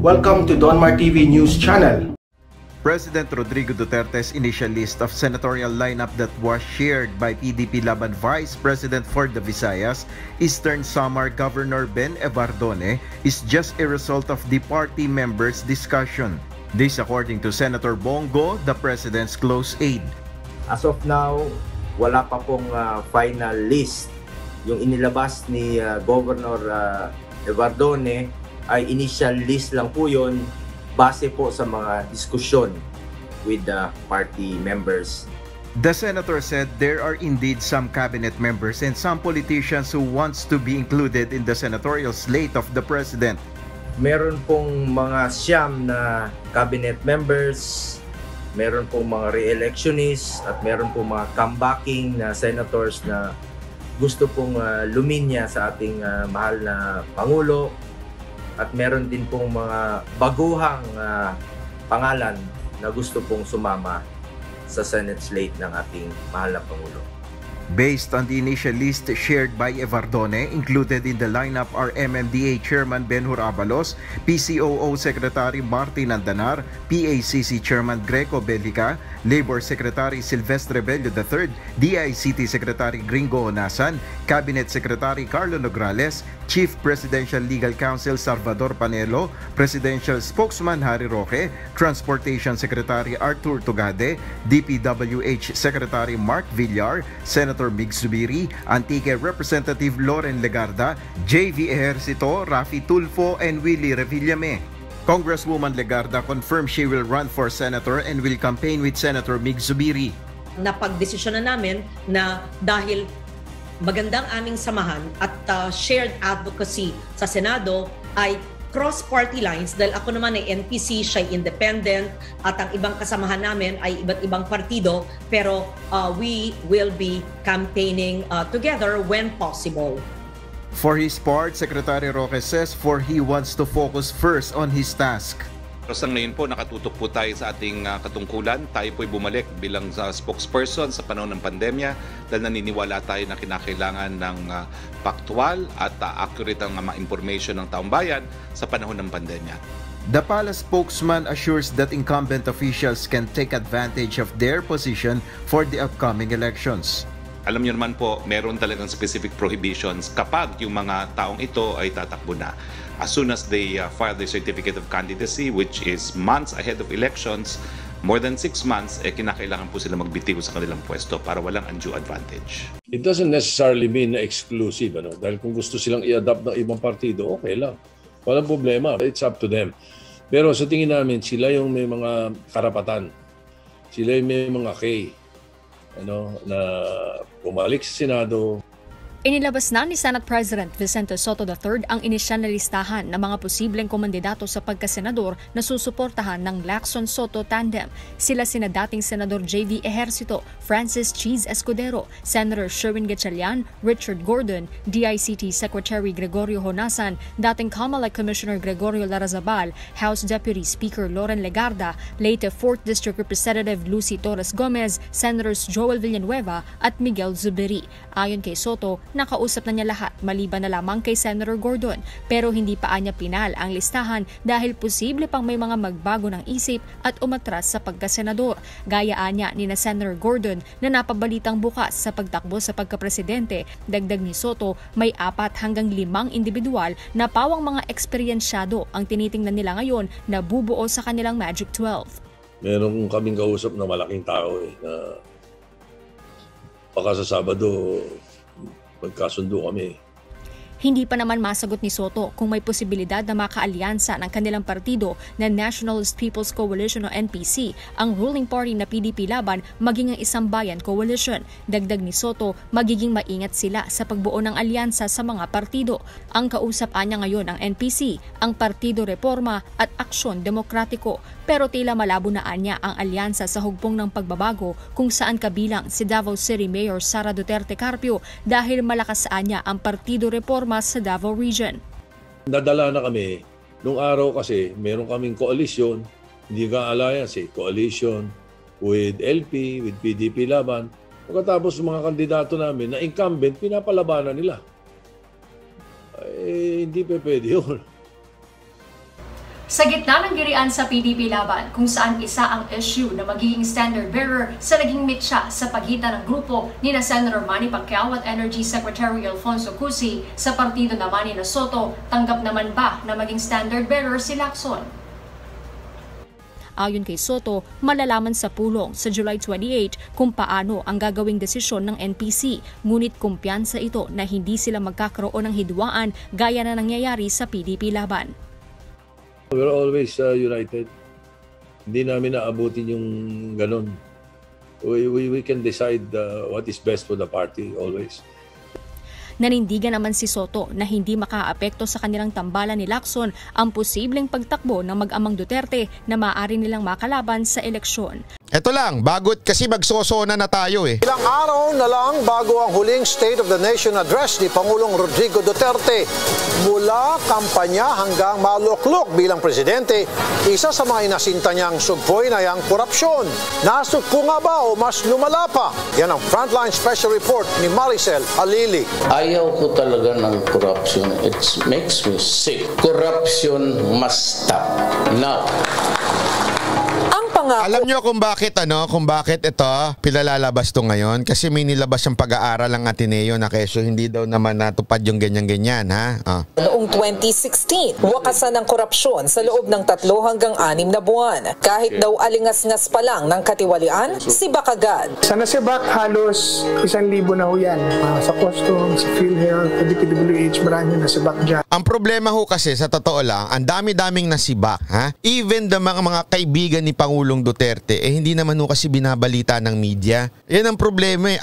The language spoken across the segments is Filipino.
Welcome to Donmar TV News Channel. President Rodrigo Duterte's initial list of senatorial lineup that was shared by PDP Laban Vice President for the Visayas, Eastern Samar Governor Ben Evardone, is just a result of the party members' discussion. This according to Senator Bongo, the President's close aide. As of now, wala pa pong final list. Yung inilabas ni Governor Evardone ay initial list lang po yun base po sa mga diskusyon with the party members. The senator said there are indeed some cabinet members and some politicians who wants to be included in the senatorial slate of the president. Meron pong mga siyam na cabinet members, meron pong mga re-electionists at meron pong mga comebacking na senators na gusto pong luminya sa ating mahal na Pangulo. At meron din pong mga baguhang pangalan na gusto pong sumama sa Senate slate ng ating mahal na Pangulo. Based on the initial list shared by Evardone, included in the lineup are MMDA Chairman Benhur Abalos, PCOO Secretary Martin Andanar, PACC Chairman Greco Belica, Labor Secretary Silvestre Bello III, DICT Secretary Gringo Onasan, Cabinet Secretary Carlo Nograles, Chief Presidential Legal Counsel Salvador Panelo, Presidential Spokesman Harry Roque, Transportation Secretary Arthur Tugade, DPWH Secretary Mark Villar, Senator Mig Zubiri, Antique Representative Loren Legarda, JV Ejercito, Rafi Tulfo, and Willie Revillame. Congresswoman Legarda confirmed she will run for senator and will campaign with Senator Mig Zubiri. Napagdesisyon na namin na dahil magandang aming samahan at shared advocacy sa Senado ay cross-party lines dahil ako naman ay NPC, siya ay independent at ang ibang kasamahan namin ay iba't ibang partido pero we will be campaigning together when possible. For his part, Secretary Roque says he wants to focus first on his task. Sa ngayon po, nakatutok po tayo sa ating katungkulan. Tayo po'y bumalik bilang spokesperson sa panahon ng pandemya dahil naniniwala tayo na kinakailangan ng factual at accurate ang mga information ng taong bayan sa panahon ng pandemya. The palace spokesman assures that incumbent officials can take advantage of their position for the upcoming elections. Alam niyo naman po, meron talagang specific prohibitions kapag yung mga taong ito ay tatakbo na. As soon as they file their certificate of candidacy, which is months ahead of elections, more than 6 months, kinakailangan po sila magbitiw sa kanilang pwesto para walang undue advantage. It doesn't necessarily mean na exclusive, dahil kung gusto silang i-adapt ng ibang partido, okay lang. Walang problema. It's up to them. Pero sa tingin namin, sila yung may mga karapatan. Sila yung may mga na bumalik sa Senado. Inilabas na ni Senate President Vicente Sotto III ang inisyal na listahan ng mga posibleng komandidato sa pagkasenador na susuportahan ng Lacson-Sotto tandem. Sila sina dating Senador JV Ejercito, Francis Cheese Escudero, Senator Sherwin Gatchalian, Richard Gordon, DICT Secretary Gregorio Honasan, dating COMELEC Commissioner Gregorio Larrazabal, House Deputy Speaker Loren Legarda, late 4th District Representative Lucy Torres Gomez, Senators Joel Villanueva at Miguel Zubiri. Ayon kay Sotto, nakausap na niya lahat maliban na lamang kay Senator Gordon pero hindi pa niya pinal ang listahan dahil posible pang may mga magbago ng isip at umatras sa pagkasenador. Gayaan niya ni na Senator Gordon na napabalitang bukas sa pagtakbo sa pagkapresidente. Dagdag ni Sotto, may 4 hanggang 5 individual na pawang mga eksperyensyado ang tinitingnan nila ngayon na bubuo sa kanilang Magic 12. Meron kaming kausap na malaking tao na baka sa Sabado magkasundo kami. Hindi pa naman masagot ni Sotto kung may posibilidad na makaalyansa ng kanilang partido na Nationalist People's Coalition o NPC, ang ruling party na PDP Laban maging ang Isang Bayan Coalition. Dagdag ni Sotto, magiging maingat sila sa pagbuo ng alyansa sa mga partido. Ang kausap niya ngayon ang NPC, ang Partido Reforma at Aksyon Demokratiko. Pero tila malabo na niya ang alyansa sa hugpong ng pagbabago kung saan kabilang si Davao City Mayor Sara Duterte Carpio dahil malakas niya ang Partido Reforma sa Davao Region. Nadala na kami. Nung araw kasi, meron kaming koalisyon, hindi ka alliance coalition with LP, with PDP Laban. Pagkatapos mga kandidato namin na incumbent, pinapalabanan nila. Hindi pa pwede yun. Sa gitna ng girian sa PDP laban kung saan isa ang issue na magiging standard bearer sa naging mitsa sa pagitan ng grupo ni na Senator Manny Pacquiao at Energy Secretary Alfonso Cusi, sa partido naman ni na Soto, tanggap naman ba na maging standard bearer si Lacson? Ayon kay Soto, malalaman sa pulong sa July 28 kung paano ang gagawing desisyon ng NPC, ngunit kumpiyansa ito na hindi sila magkakaroon ng hidwaan gaya na nangyayari sa PDP laban. We're always united. Hindi namin naabutin yung ganun. We can decide what is best for the party always. Nanindigan naman si Soto na hindi makaapekto sa kanilang tambalan ni Lacson ang posibleng pagtakbo ng mag-amang Duterte na maaari nilang makalaban sa eleksyon. Ito lang, bagot kasi magsosona na tayo eh. Ilang araw na lang bago ang huling State of the Nation Address ni Pangulong Rodrigo Duterte. Mula kampanya hanggang maluklok bilang presidente, isa sa mga inasinta niyang sugpoy na yang korupsyon. Nasugpo nga ba o mas lumala pa? Yan ang Frontline Special Report ni Maricel Alili. Ayaw ko talaga ng corruption. It makes me sick. Corruption must stop now. Alam nyo kung bakit ito pilalalabas to ngayon? Kasi may nilabas ang pag-aaral ng Ateneo na keso hindi daw naman natupad yung ganyan-ganyan, ha? Noong 2016, wakasan ng korupsyon sa loob ng 3 hanggang 6 na buwan. Kahit daw alingas-ngas pa lang ng katiwalian, sibak agad. Sa nasibak, halos 1,000 na ho yan. Sa Customs, sa PhilHealth, sa DPWH, marami nasibak dyan. Ang problema ho kasi, sa totoo lang, ang dami-daming nasibak, ha? Even the mga kaibigan ni Pangulong Duterte, hindi naman ho kasi binabalita ng media. Yan ang problema eh.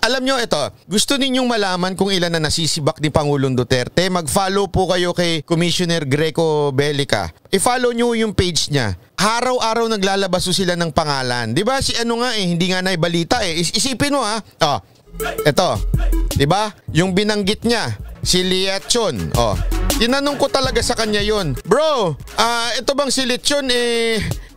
Alam nyo ito, gusto ninyong malaman kung ilan na nasisibak ni Pangulong Duterte? Mag-follow po kayo kay Commissioner Greco Bellica. I-follow nyo yung page niya. Araw-araw naglalabas sila ng pangalan. Diba si hindi nga naibalita eh. Isipin mo ha. Ito. Diba? Yung binanggit niya, si Liachon. Tinanong ko talaga sa kanya yon. Bro, ito bang si Liachon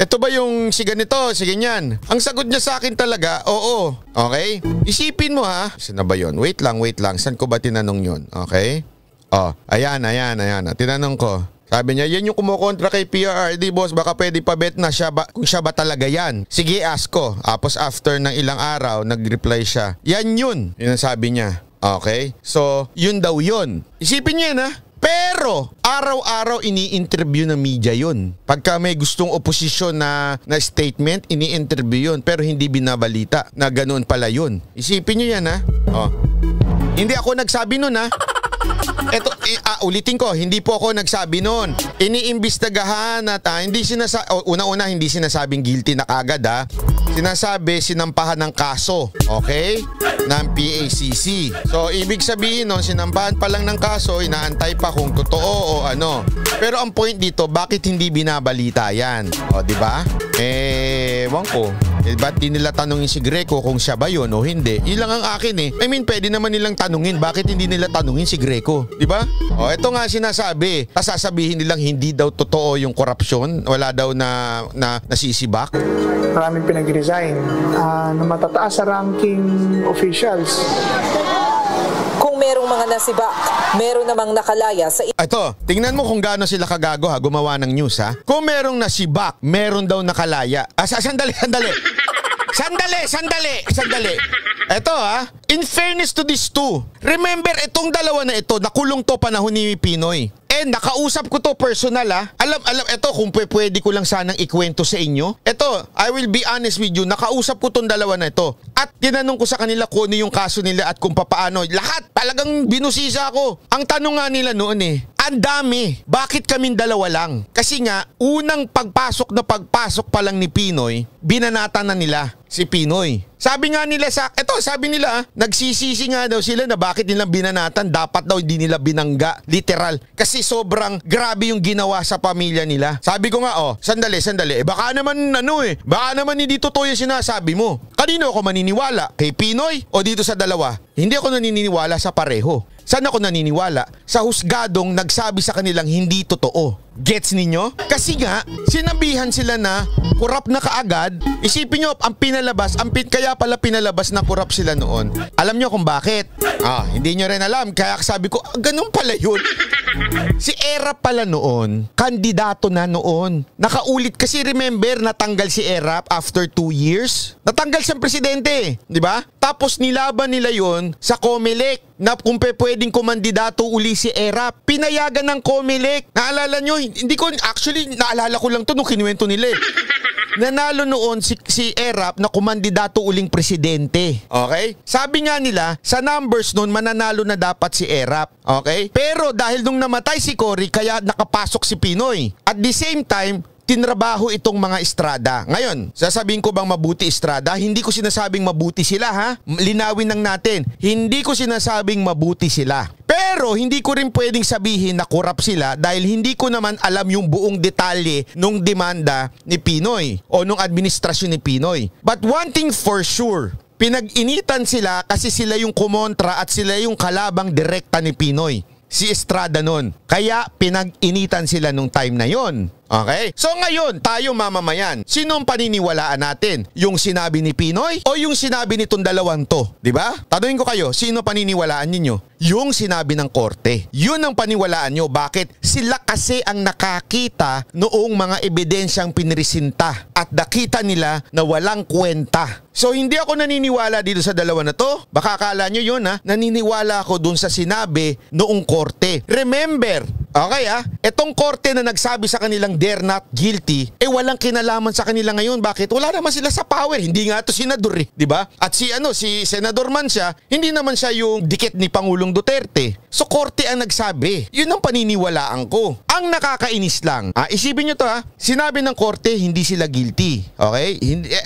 ito ba yung si ganito, si ganyan? Ang sagot niya sa akin talaga, oo. Okay? Isipin mo ha. Saan na ba yun? Wait lang. Saan ko ba tinanong yun? Okay? Ayan. Tinanong ko. Sabi niya, yan yung kumukontra kay PRRD, boss. Baka pwede pa bet na kung siya ba talaga yan. Sige, ask ko. Tapos after ng ilang araw, nag-reply siya. Yan yun. Yun ang sabi niya. Okay? So, yun daw yun. Isipin niya na. Pero, araw-araw ini-interview ng media yun. Pagka may gustong oposisyon na statement, ini-interview yun. Pero hindi binabalita na ganoon pala yun. Isipin nyo yan ha. Hindi ako nagsabi nun ha. Ulitin ko, hindi po ako nagsabi nun. Iniimbestagahan at hindi sinasabing guilty na kagad ha. Sinasabi sinampahan ng kaso, okay? Ng PACC. So, ibig sabihin nun, sinampahan pa lang ng kaso, inaantay pa kung totoo o ano. Pero ang point dito, bakit hindi binabalita yan? Di ba? Ewan ko. Ba't di nila tanungin si Greco kung siya ba yun o hindi? Yun lang ang akin eh. I mean, pwede naman nilang tanungin. Bakit hindi nila tanungin si Greco? Di ba? Ito nga sinasabi. Tapos sasabihin nilang hindi daw totoo yung korupsyon. Wala daw na nasisibak. Maraming pinag-resign na matataas sa ranking officials. Kung merong mga nasibak, meron namang nakalaya sa... Ito, tingnan mo kung gaano sila kagago ha, gumawa ng news ha. Kung merong nasibak, meron daw nakalaya. Sandali. Ito ha, in fairness to these two, remember itong dalawa na ito, nakulong to panahon ni Pinoy. Nakausap ko to personal ha. Alam, ito kung pwede ko lang sanang ikwento sa inyo. Ito, I will be honest with you, nakausap ko tong dalawa na ito. At tinanong ko sa kanila kung ano yung kaso nila at kung papaano. Lahat, talagang binusisa ako. Ang tanong nga nila noon ang dami. Bakit kaming dalawa lang? Kasi nga, unang pagpasok pa lang ni Pinoy, binanatan na nila si Pinoy. Sabi nga nila nagsisisi nga daw sila na bakit nilang binanatan, dapat daw hindi nila binangga, literal. Kasi sobrang grabe yung ginawa sa pamilya nila. Sabi ko nga, sandali. Baka naman hindi totoo yung sinasabi mo. Kanino ako maniniwala? Kay Pinoy o dito sa dalawa? Hindi ako naniniwala sa pareho. Saan ako naniniwala? Sa husgadong nagsabi sa kanilang hindi totoo. Gets ninyo? Kasi nga, sinabihan sila na corrupt na kaagad. Isipin nyo, ang pinalabas, kaya pala pinalabas na corrupt sila noon. Alam nyo kung bakit? Hindi nyo rin alam. Kaya sabi ko, ganun pala yun. Si Erap pala noon, kandidato na noon. Nakaulit kasi, remember, natanggal si Erap after 2 years. Natanggal siyang presidente, di ba? Tapos nilaban nila yon sa COMELEC na kung pwedeng kumandidato uli si Erap. Pinayagan ng COMELEC. Naalala nyo, hindi ko, actually, naalala ko lang to nung kinuwento nila eh. Nanalo noon si Erap na kumandidato uling presidente. Okay? Sabi nga nila, sa numbers noon, mananalo na dapat si Erap. Okay? Pero dahil nung namatay si Cory, kaya nakapasok si Pinoy. At the same time, tinrabaho itong mga Estrada. Ngayon, sasabihin ko bang mabuti Estrada? Hindi ko sinasabing mabuti sila, ha? Linawin lang natin. Hindi ko sinasabing mabuti sila. Pero hindi ko rin pwedeng sabihin na corrupt sila dahil hindi ko naman alam yung buong detalye nung demanda ni Pinoy o nung administrasyon ni Pinoy. But one thing for sure, pinag-initan sila kasi sila yung kumontra at sila yung kalabang direkta ni Pinoy. Si Estrada nun. Kaya pinag-initan sila nung time na yon. Okay? So ngayon, tayo mamamayan, sino ang paniniwalaan natin? Yung sinabi ni Pinoy o yung sinabi nitong dalawang to? Diba? Tanungin ko kayo, sino paniniwalaan ninyo? Yung sinabi ng korte. Yun ang paniwalaan nyo. Bakit? Sila kasi ang nakakita noong mga ebidensyang pinresinta at nakita nila na walang kwenta. So hindi ako naniniwala dito sa dalawa na to. Baka akala nyo yun, ha? Naniniwala ako dun sa sinabi noong korte. Remember, okay, etong korte na nagsabi sa kanilang they're not guilty, walang kinalaman sa kanila ngayon. Bakit? Wala naman sila sa power. Hindi nga to senador, di ba? At si senador man siya, hindi naman siya yung dikit ni Pangulong Duterte. So korte ang nagsabi. Yun ang paniniwalaan ko. Ang nakakainis lang, isipin nyo to, sinabi ng korte hindi sila guilty. Okay?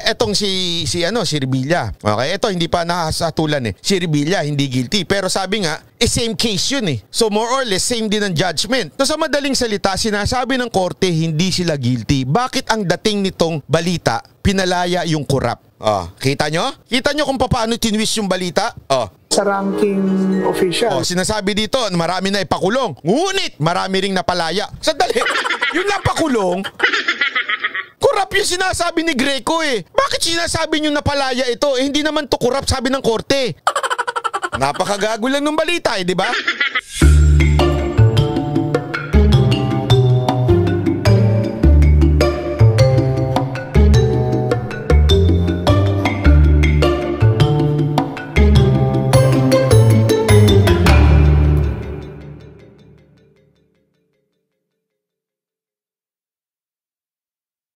Etong si Revilla. Okay? Ito hindi pa nakasatulan Si Revilla hindi guilty. Pero sabi nga, same case yun So more or less, same din ang judgment. So sa madaling salita, sinasabi ng korte hindi sila guilty. Bakit ang dating nitong balita, pinalaya yung corrupt? Kita nyo? Kita nyo kung paano tinwist yung balita? Sa ranking official. Sinasabi dito, marami na ipakulong. Ngunit, marami ring napalaya. Sandali, yun lang pakulong. Corrupt yung sinasabi ni Greco Bakit sinasabi nyo napalaya ito? Hindi naman to corrupt, sabi ng korte. Napakagago lang ng balita di ba?